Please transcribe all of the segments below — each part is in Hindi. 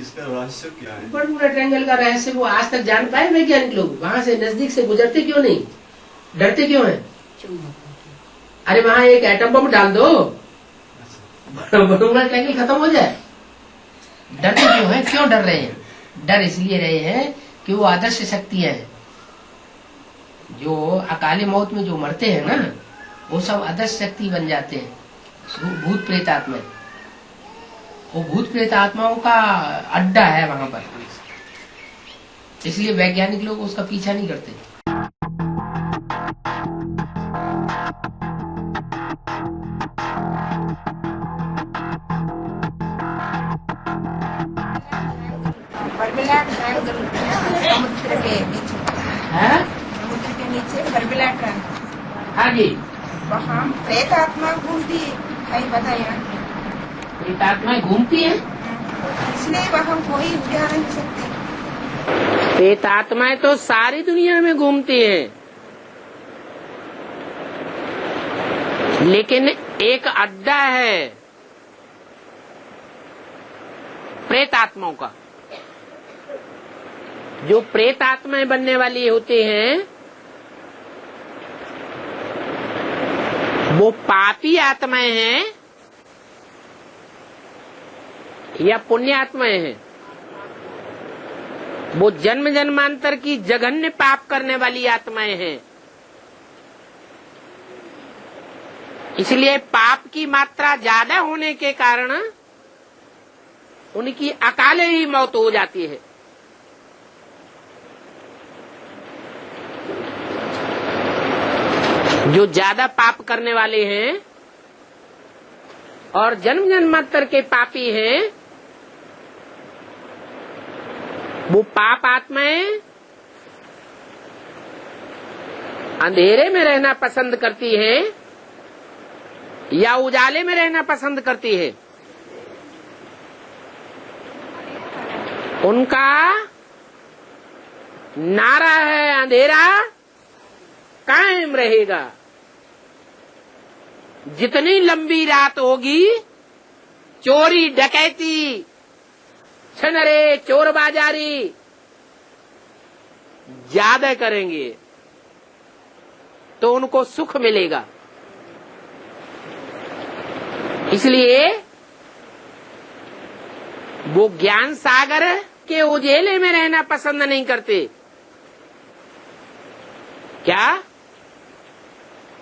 इसका रहस्य क्या है? बर्मुडा ट्रायंगल का रहस्य वो आज तक जान पाए वैज्ञानिक लोग? वहां से नजदीक से गुजरते क्यों नहीं, डरते क्यों हैं? अरे वहां एक एटम बम डाल दो, बर्मुडा ट्रायंगल खत्म हो जाए। डरते क्यों हैं? क्यों डर रहे हैं? डर इसलिए रहे हैं कि वो आदर्श शक्तियां हैं। जो अकाले मौत में जो मरते हैं ना, वो सब आदर्श शक्ति बन जाते हैं, भूत प्रेत आत्मा। वो भूत प्रेत आत्माओं का अड्डा है वहां पर, इसलिए वैज्ञानिक लोग उसका पीछा नहीं करते। बर्बिला ट्रायंगल समुद्र के नीचे है? समुद्र के नीचे बर्बिला ट्रायंगल। हाँ जी। वहाँ प्रेत आत्मा घूमती है, बताया। प्रेत आत्माएं घूमती हैं, इसलिए वहाँ कोई जा नहीं सकती। प्रेत आत्माएं तो सारी दुनिया में घूमती हैं, लेकिन एक अड्डा है प्रेत आत्माओं का। जो प्रेत आत्माएं बनने वाली होती हैं वो पापी आत्माएं हैं या पुण्य आत्माएं हैं? वो जन्म जन्मांतर की जघन्य पाप करने वाली आत्माएं हैं। इसलिए पाप की मात्रा ज्यादा होने के कारण उनकी अकाले ही मौत हो जाती है। जो ज्यादा पाप करने वाले हैं और जन्म जन्मांतर के पापी हैं, वो पाप आत्माएं अंधेरे में रहना पसंद करती हैं या उजाले में रहना पसंद करती है? उनका नारा है अंधेरा कायम रहेगा। जितनी लंबी रात होगी, चोरी डकैती छनरे चोरबाजारी ज्यादा करेंगे तो उनको सुख मिलेगा। इसलिए वो ज्ञान सागर के उजेले में रहना पसंद नहीं करते। क्या?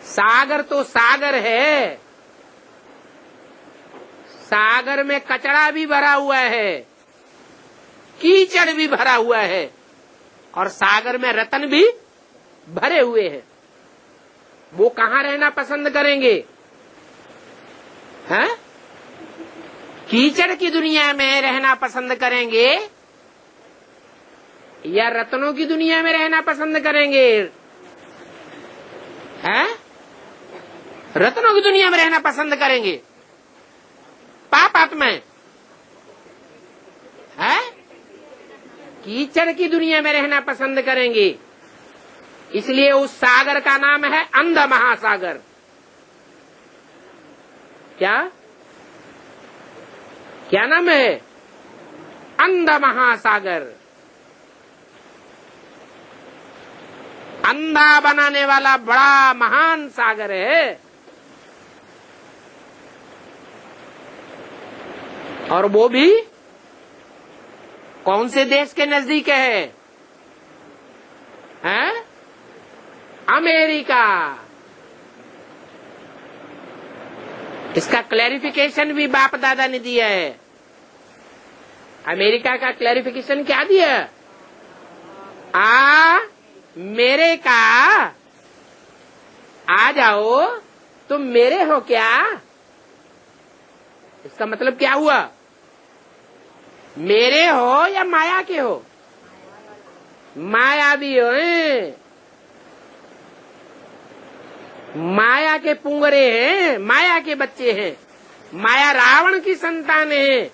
सागर तो सागर है, सागर में कचरा भी भरा हुआ है, कीचड़ भी भरा हुआ है और सागर में रतन भी भरे हुए हैं। वो कहाँ रहना पसंद करेंगे? हैं? कीचड़ की दुनिया में रहना पसंद करेंगे या रत्नों की दुनिया में रहना पसंद करेंगे? हैं? रत्नों की दुनिया में रहना पसंद करेंगे पाप आत्माएं, हैं? कीचड़ की दुनिया में रहना पसंद करेंगे। इसलिए उस सागर का नाम है अंध महासागर। क्या क्या नाम है? अंध महासागर। अंधा बनाने वाला बड़ा महान सागर है। और वो भी कौन से देश के नजदीक है? हैं? अमेरिका। इसका क्लैरिफिकेशन भी बाप दादा ने दिया है। अमेरिका का क्लैरिफिकेशन क्या दिया? मेरे का आ जाओ, तुम मेरे हो क्या? इसका मतलब क्या हुआ? मेरे हो या माया के हो? माया भी हो, माया के पुंगरे हैं, माया के बच्चे हैं। माया रावण की संतान है,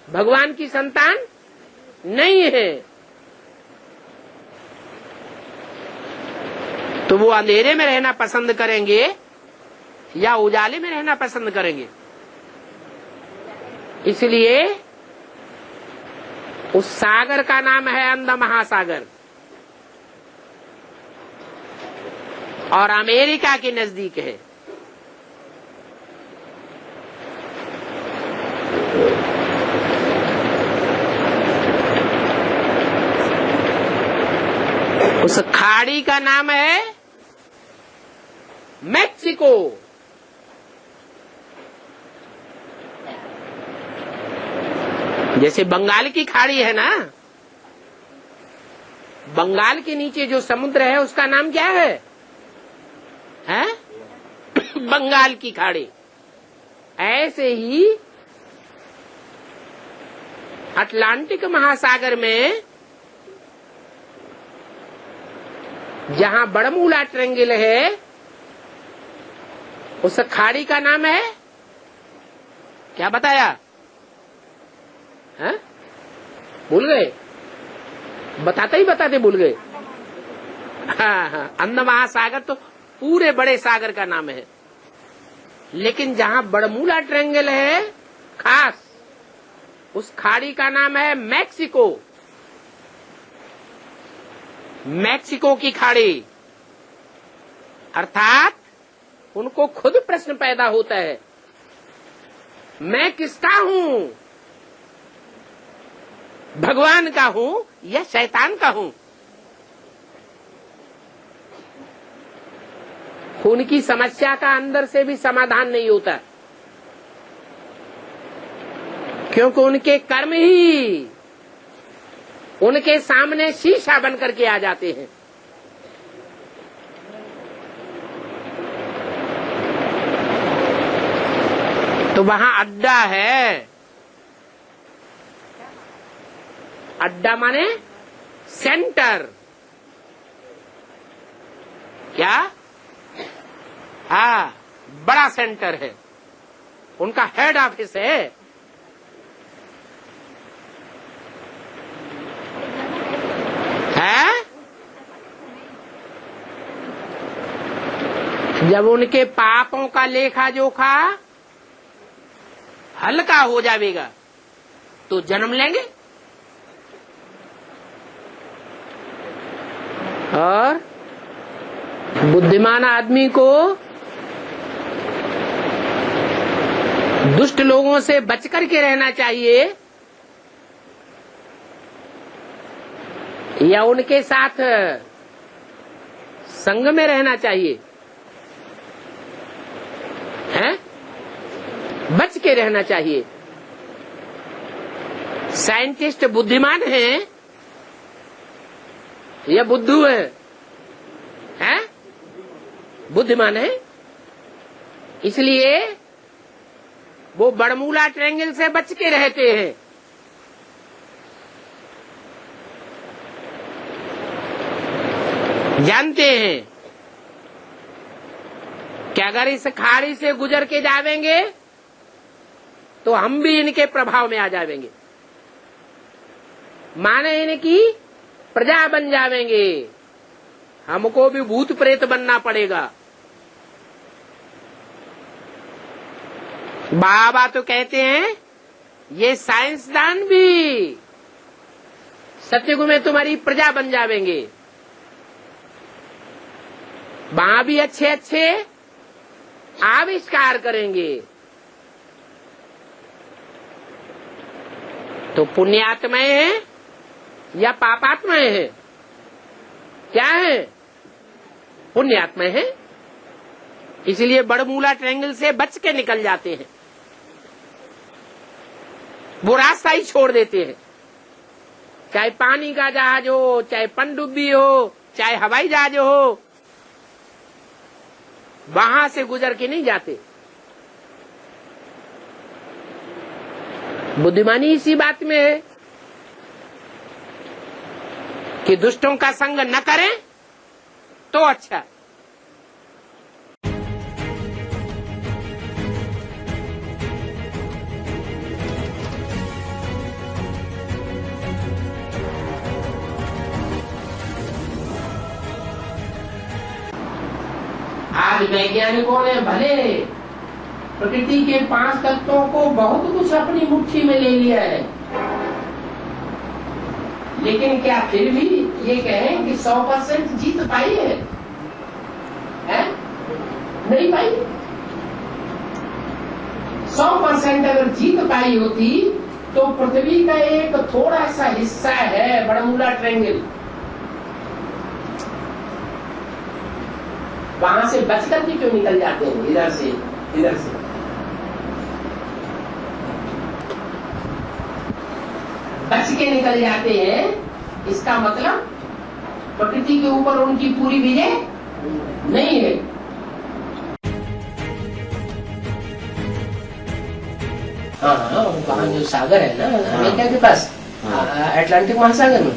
भगवान की संतान नहीं है। तो वो अंधेरे में रहना पसंद करेंगे या उजाले में रहना पसंद करेंगे? इसलिए उस सागर का नाम है अंध महासागर और अमेरिका के नजदीक है। उस खाड़ी का नाम है मैक्सिको। जैसे बंगाल की खाड़ी है ना, बंगाल के नीचे जो समुद्र है उसका नाम क्या है? बंगाल की खाड़ी। ऐसे ही अटलांटिक महासागर में जहां बरमूला ट्रायंगल है उस खाड़ी का नाम है क्या बताया? भूल गए? बताते भूल गए। हाँ, अंध महासागर तो पूरे बड़े सागर का नाम है, लेकिन जहां बरमूला ट्रायंगल है खास, उस खाड़ी का नाम है मैक्सिको। मैक्सिको की खाड़ी। अर्थात उनको खुद प्रश्न पैदा होता है, मैं किसका हूं? भगवान का हूं या शैतान का हूं? उनकी समस्या का अंदर से भी समाधान नहीं होता, क्योंकि उनके कर्म ही उनके सामने शीशा बन करके आ जाते हैं। तो वहां अड्डा है। अड्डा माने सेंटर। क्या? बड़ा सेंटर है, उनका हेड ऑफिस है। जब उनके पापों का लेखा जोखा हल्का हो जाएगा तो जन्म लेंगे, और बुद्धिमान आदमी को दुष्ट लोगों से बच करके रहना चाहिए या उनके साथ संग में रहना चाहिए? बच के रहना चाहिए। साइंटिस्ट बुद्धिमान हैं या बुद्धू हैं? बुद्धिमान है, इसलिए वो बरमूला ट्रायंगल से बच के रहते हैं। जानते हैं कि अगर इस खाड़ी से गुजर के जावेंगे तो हम भी इनके प्रभाव में आ जावेंगे, माने इनकी प्रजा बन जावेंगे, हमको भी भूत प्रेत बनना पड़ेगा। बाबा तो कहते हैं ये साइंसदान भी सत्युग में तुम्हारी प्रजा बन जावेंगे, वहां भी अच्छे अच्छे आविष्कार करेंगे। तो पुण्यात्माएं हैं या पापात्माएं हैं? क्या है? पुण्यात्माएं हैं, इसलिए बरमूला ट्रायंगल से बच के निकल जाते हैं, वो रास्ता ही छोड़ देते हैं। चाहे पानी का जहाज हो, चाहे पनडुब्बी हो, चाहे हवाई जहाज हो, वहां से गुजर के नहीं जाते। बुद्धिमानी इसी बात में है कि दुष्टों का संग न करें तो अच्छा। आज वैज्ञानिकों ने भले प्रकृति के 5 तत्वों को बहुत कुछ अपनी मुट्ठी में ले लिया है, लेकिन क्या फिर भी ये कहें कि 100% जीत पाई है? नहीं पाई। 100% अगर जीत पाई होती तो पृथ्वी का एक थोड़ा सा हिस्सा है बरमूडा ट्रायंगल, वहां से बचकर के क्यों निकल जाते हैं? इधर से बच के निकल जाते हैं। इसका मतलब प्रकृति के ऊपर उनकी पूरी विजय नहीं है। हाँ, वहाँ जो सागर है ना अमेरिका के पास, अटलांटिक महासागर में,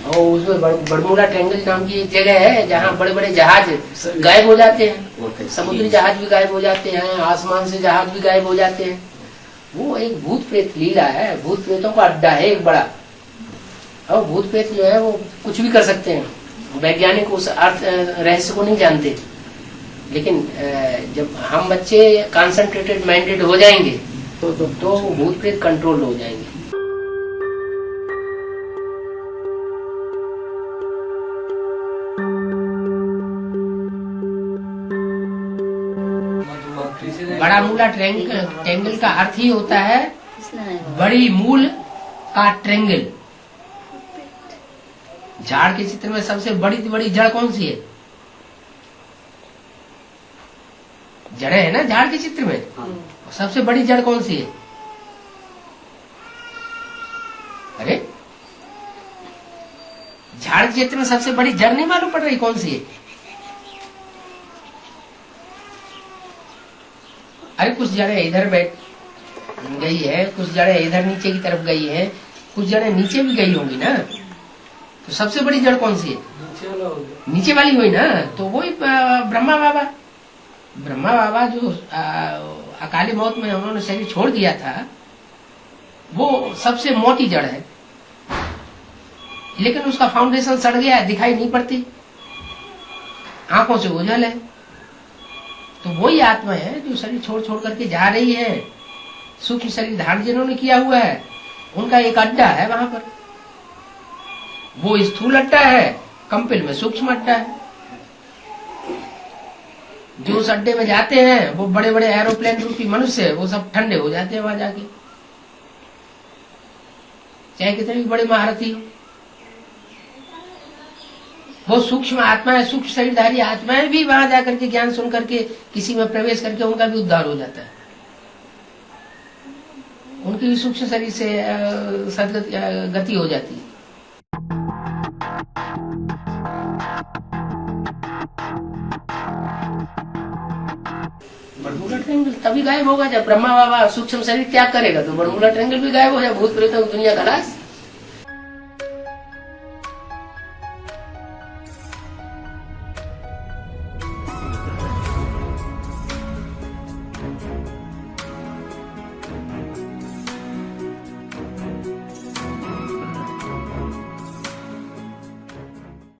और उसमें बरमूडा ट्रायंगल नाम की एक जगह है जहाँ बड़े बड़े जहाज गायब हो जाते हैं। समुद्री जहाज भी गायब हो जाते हैं, आसमान से जहाज भी गायब हो जाते हैं। वो एक भूत प्रेत लीला है, भूत प्रेतों का अड्डा है एक बड़ा। और भूत प्रेत जो है वो कुछ भी कर सकते हैं। वैज्ञानिक उस अर्थ रहस्य को नहीं जानते, लेकिन जब हम बच्चे कॉन्सेंट्रेटेड माइंडेड हो जाएंगे तो भूत प्रेत कंट्रोल हो जाएंगे। बरमूडा ट्रायंगल का अर्थ ही होता है बड़ी मूल का ट्रायंगल। झाड़ के चित्र में सबसे बड़ी जड़ कौन सी है? जड़ें है ना झाड़ के चित्र में, सबसे बड़ी जड़ कौन सी है? अरे झाड़ के चित्र में सबसे बड़ी जड़ नहीं मालूम पड़ रही कौन सी है? अरे कुछ जड़ें इधर बैठ गई है, कुछ जड़ें इधर नीचे की तरफ गई है, कुछ जड़ें नीचे भी गई होंगी ना। तो सबसे बड़ी जड़ कौन सी है? नीचे वाली हुई ना। तो वही ब्रह्मा बाबा जो अकाली मौत में उन्होंने शरीर छोड़ दिया था, वो सबसे मोटी जड़ है। लेकिन उसका फाउंडेशन सड़ गया, दिखाई नहीं पड़ती, आंखों से ओझल है। तो वही आत्मा है जो शरीर छोड़ करके जा रही है। सूक्ष्म शरीर धारण जिन्होंने किया हुआ है उनका एक अड्डा है वहां पर। वो स्थूल अड्डा है, कंपिल में सूक्ष्म अड्डा है। जो उस अड्डे में जाते हैं वो बड़े बड़े एरोप्लेन रूपी मनुष्य, वो सब ठंडे हो जाते हैं वहां जाके, चाहे कितने भी बड़े महारथी हो। वो सूक्ष्म आत्मा है, सूक्ष्म शरीरधारी आत्माएं भी वहां जाकर के ज्ञान सुन करके किसी में प्रवेश करके उनका भी उद्धार हो जाता है। उनकी भी सूक्ष्म शरीर से गति हो जाती है। बरमूडा ट्रायंगल तभी गायब होगा जब ब्रह्मा बाबा सूक्ष्म शरीर त्याग करेगा, तो बरमूडा ट्रायंगल भी गायब हो जाए, भूत प्रेतों की दुनिया खलास।